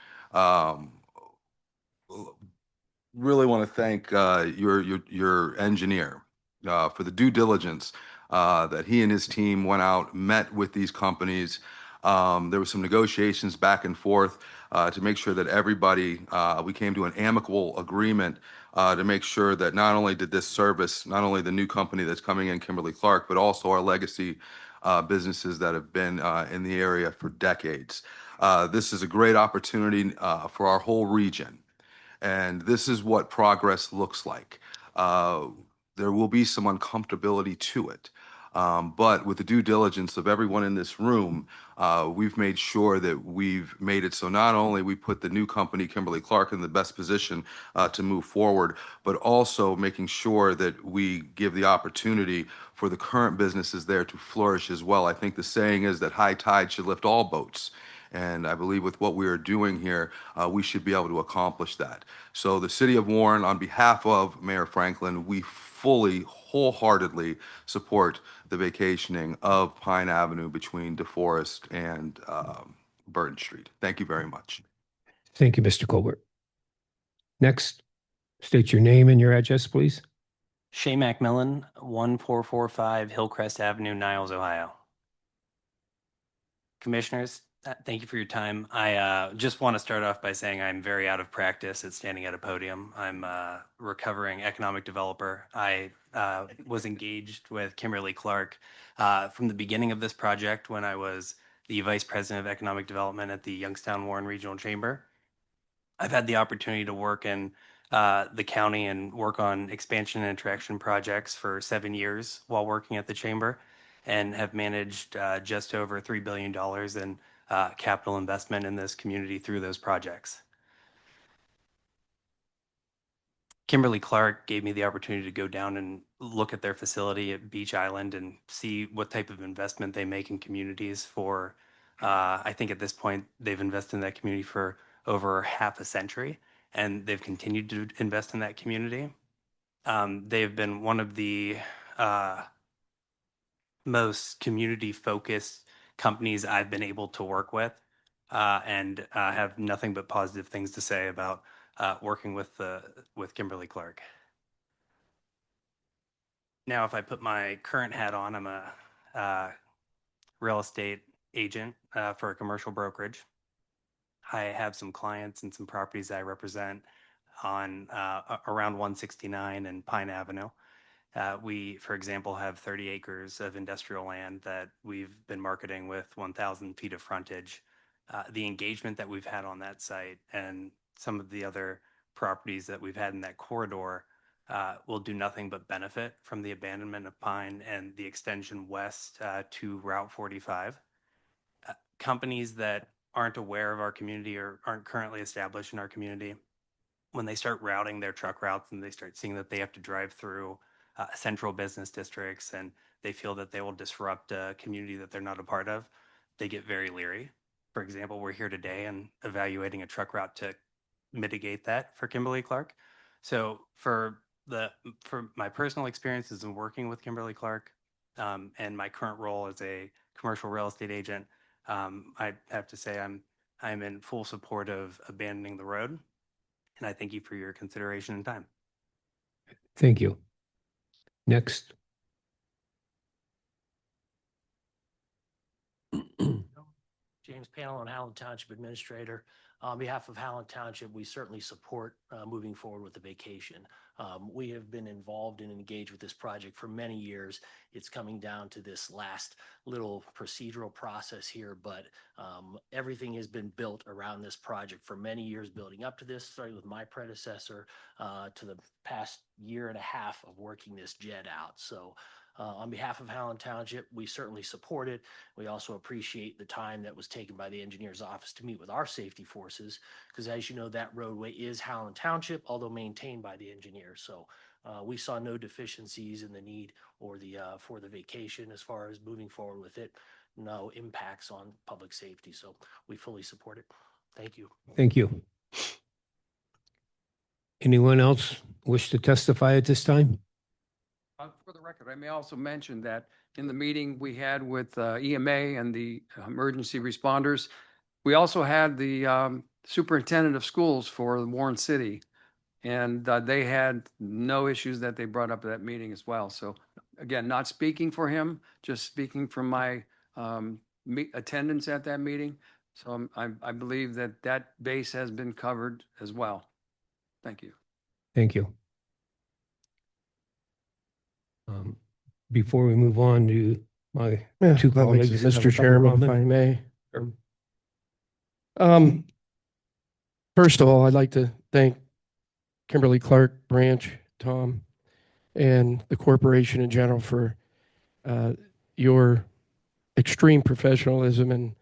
Really want to thank your engineer for the due diligence that he and his team went out, met with these companies. There was some negotiations back and forth to make sure that everybody, we came to an amicable agreement to make sure that not only did this service, not only the new company that's coming in, Kimberly-Clark, but also our legacy businesses that have been in the area for decades. This is a great opportunity for our whole region. And this is what progress looks like. There will be some uncomfortability to it. But with the due diligence of everyone in this room, we've made sure that we've made it so not only we put the new company, Kimberly-Clark, in the best position to move forward, but also making sure that we give the opportunity for the current businesses there to flourish as well. I think the saying is that high tide should lift all boats. And I believe with what we are doing here, we should be able to accomplish that. So the City of Warren, on behalf of Mayor Franklin, we fully, wholeheartedly support the vacationing of Pine Avenue between DeForest and Burton Street. Thank you very much. Thank you, Mr. Colbert. Next, state your name and your address, please. Shay Macmillan, 1445 Hillcrest Avenue, Niles, Ohio. Commissioners, thank you for your time. I just want to start off by saying I'm very out of practice at standing at a podium. I'm a recovering economic developer. I was engaged with Kimberly-Clark from the beginning of this project when I was the Vice President of Economic Development at the Youngstown Warren Regional Chamber. I've had the opportunity to work in the county and work on expansion and attraction projects for 7 years while working at the chamber, and have managed just over $3 billion in capital investment in this community through those projects. Kimberly-Clark gave me the opportunity to go down and look at their facility at Beach Island and see what type of investment they make in communities for, I think at this point, they've invested in that community for over half a century, and they've continued to invest in that community. They've been one of the most community-focused companies I've been able to work with, and have nothing but positive things to say about working with Kimberly-Clark. Now, if I put my current hat on, I'm a real estate agent for a commercial brokerage. I have some clients and some properties I represent on around 169 and Pine Avenue. We, for example, have 30 acres of industrial land that we've been marketing with 1,000 feet of frontage. The engagement that we've had on that site and some of the other properties that we've had in that corridor will do nothing but benefit from the abandonment of Pine and the extension west to Route 45. Companies that aren't aware of our community or aren't currently established in our community, when they start routing their truck routes and they start seeing that they have to drive through central business districts and they feel that they will disrupt a community that they're not a part of, they get very leery. For example, we're here today and evaluating a truck route to mitigate that for Kimberly-Clark. So for my personal experiences in working with Kimberly-Clark and my current role as a commercial real estate agent, I have to say I'm in full support of abandoning the road. And I thank you for your consideration and time. Thank you. Next. James Panel, Howland Township Administrator. On behalf of Howland Township, we certainly support moving forward with the vacation. We have been involved and engaged with this project for many years. It's coming down to this last little procedural process here, but everything has been built around this project for many years, building up to this, starting with my predecessor to the past year and a half of working this jet out. So on behalf of Howland Township, we certainly support it. We also appreciate the time that was taken by the engineer's office to meet with our safety forces, because as you know, that roadway is Howland Township, although maintained by the engineer. So we saw no deficiencies in the need or the for the vacation as far as moving forward with it. No impacts on public safety. So we fully support it. Thank you. Thank you. Anyone else wish to testify at this time? For the record, I may also mention that in the meeting we had with EMA and the emergency responders, we also had the superintendent of schools for Warren City, and they had no issues that they brought up at that meeting as well. So again, not speaking for him, just speaking from my attendance at that meeting. So I believe that that base has been covered as well. Thank you. Thank you. Before we move on to my two colleagues, have a Mr. couple Chairman, if I comments. may. First of all, I'd like to thank Kimberly Clark, Branch, Tom, and the corporation in general for your extreme professionalism and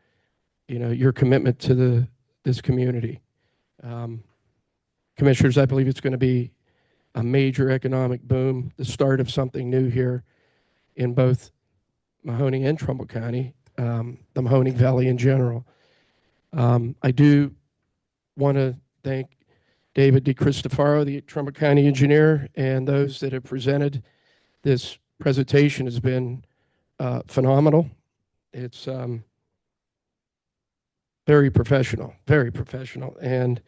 your commitment to this community. Commissioners, I believe it's going to be a major economic boom, the start of something new here in both Mahoning and Trumbull County, the Mahoning Valley in general. I do want to thank David DeCristofaro, the Trumbull County engineer, and those that have presented. This presentation has been phenomenal. It's very professional, very professional. And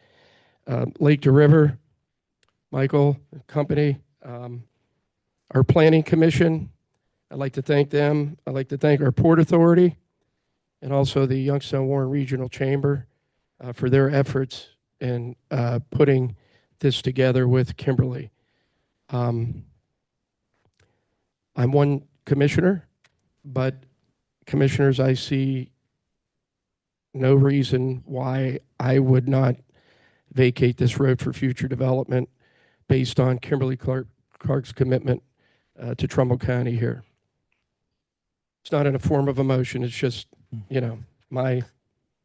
Lake to River, Michael, company, our planning commission, I'd like to thank them. I'd like to thank our Port Authority and also the Youngstown Warren Regional Chamber for their efforts in putting this together with Kimberly. I'm one commissioner, but commissioners, I see no reason why I would not vacate this road for future development based on Kimberly Clark's commitment to Trumbull County here. It's not in a form of a motion. It's just, my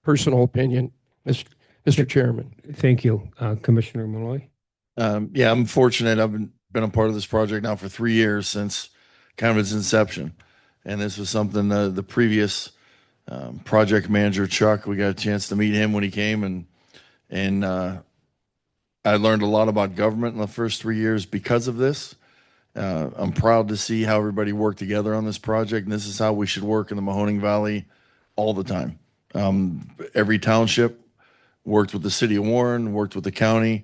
personal opinion, Mr. Chairman. Thank you, Commissioner Malloy. Yeah, I'm fortunate. I've been a part of this project now for 3 years since kind of its inception. And this was something the previous project manager, Chuck, we got a chance to meet him when he came. And I learned a lot about government in the first 3 years because of this. I'm proud to see how everybody worked together on this project. And this is how we should work in the Mahoning Valley all the time. Every township worked with the city of Warren, worked with the county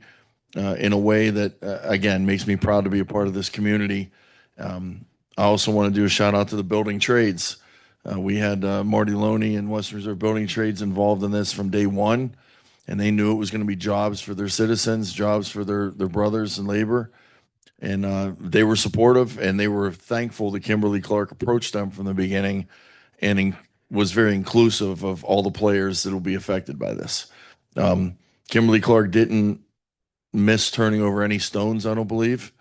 in a way that, again, makes me proud to be a part of this community. I also want to do a shout out to the building trades. We had Marty Loney and Western Reserve Building Trades involved in this from day one, and they knew it was going to be jobs for their citizens, jobs for their brothers and labor. And they were supportive, and they were thankful that Kimberly Clark approached them from the beginning and was very inclusive of all the players that will be affected by this. Kimberly Clark didn't miss turning over any stones, I don't believe.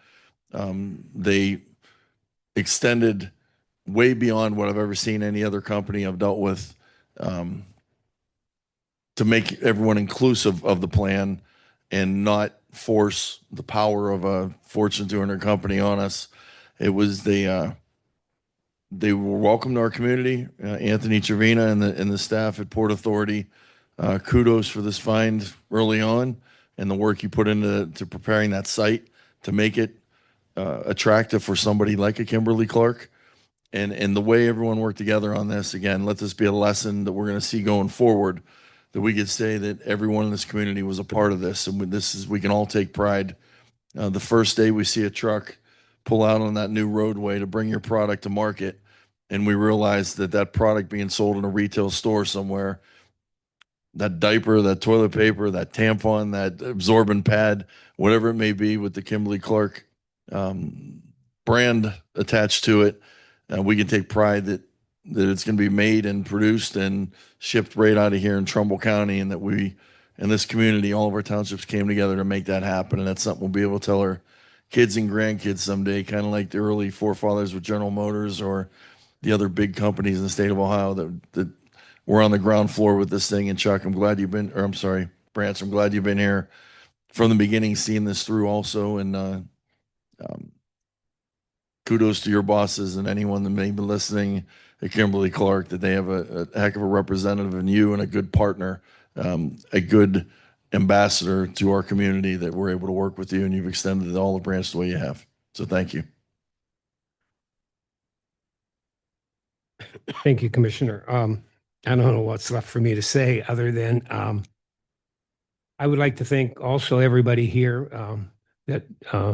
They extended way beyond what I've ever seen any other company I've dealt with to make everyone inclusive of the plan and not force the power of a Fortune 200 company on us. It was they were welcome to our community. Anthony Trevina and the staff at Port Authority, kudos for this find early on and the work you put into preparing that site to make it attractive for somebody like a Kimberly Clark. And the way everyone worked together on this, again, let this be a lesson that we're going to see going forward, that we could say that everyone in this community was a part of this. And we can all take pride. The first day we see a truck pull out on that new roadway to bring your product to market, and we realize that product being sold in a retail store somewhere that diaper, that toilet paper, that tampon, that absorbent pad, whatever it may be, with the Kimberly Clark brand attached to it. We can take pride that it's going to be made and produced and shipped right out of here in Trumbull County, and that we in this community, all of our townships came together to make that happen. And that's something we'll be able to tell our kids and grandkids someday, kind of like the early forefathers with General Motors or the other big companies in the state of Ohio that were on the ground floor with this thing. And Chuck, I'm glad you've been, or I'm sorry, Branch, I'm glad you've been here from the beginning, seeing this through also. And kudos to your bosses and anyone that may be listening at Kimberly Clark, that they have a heck of a representative in you and a good partner, a good ambassador to our community, that we're able to work with you, and you've extended all the branch the way you have. So thank you. Thank you, Commissioner. I don't know what's left for me to say other than I would like to thank also everybody here that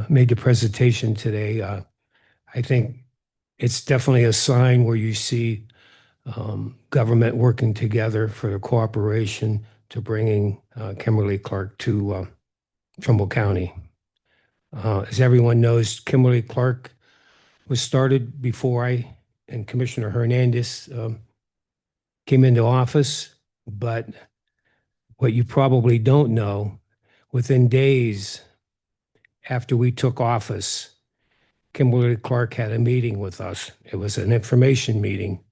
made the presentation today. I think it's definitely a sign where you see government working together for the cooperation to bringing Kimberly Clark to Trumbull County. As everyone knows, Kimberly Clark was started before I and Commissioner Hernandez came into office, but what you probably don't know, within days after we took office, Kimberly Clark had a meeting with us. It was an information meeting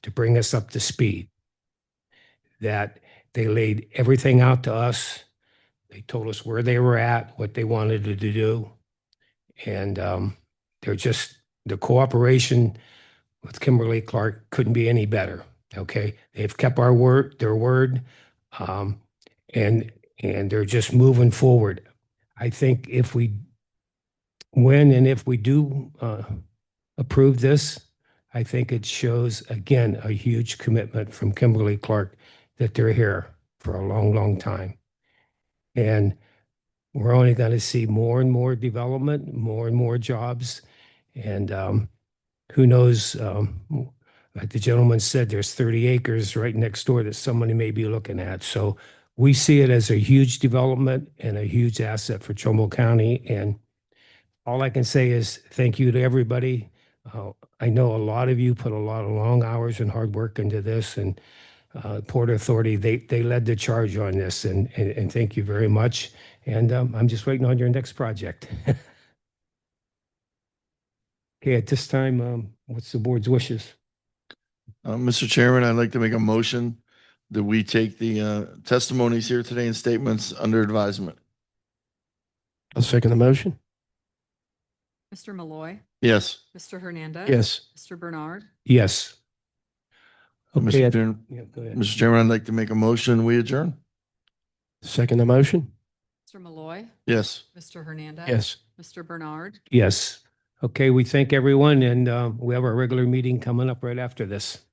to bring us up to speed. That they laid everything out to us. They told us where they were at, what they wanted to do. And the cooperation with Kimberly Clark couldn't be any better. Okay. They've kept their word, and they're just moving forward. I think if we do approve this, I think it shows, again, a huge commitment from Kimberly Clark that they're here for a long, long time. And we're only going to see more and more development, more and more jobs. And who knows, like the gentleman said, there's 30 acres right next door that somebody may be looking at. So we see it as a huge development and a huge asset for Trumbull County. And all I can say is thank you to everybody. I know a lot of you put a lot of long hours and hard work into this, and Port Authority, they led the charge on this, and thank you very much. And I'm just waiting on your next project. Okay, at this time, what's the board's wishes? Mr. Chairman, I'd like to make a motion that we take the testimonies here today and statements under advisement. I'll second the motion. Mr. Malloy, Yes. Mr. Hernandez. Yes. Mr. Bernard. Yes. Okay, Mr. Chairman, yeah, go ahead. Mr. Chairman, I'd like to make a motion, we adjourn. Second the motion. Mr. Malloy, Yes. Mr. Hernandez. Yes. Mr. Bernard. Yes. Okay, we thank everyone, and we have our regular meeting coming up right after this.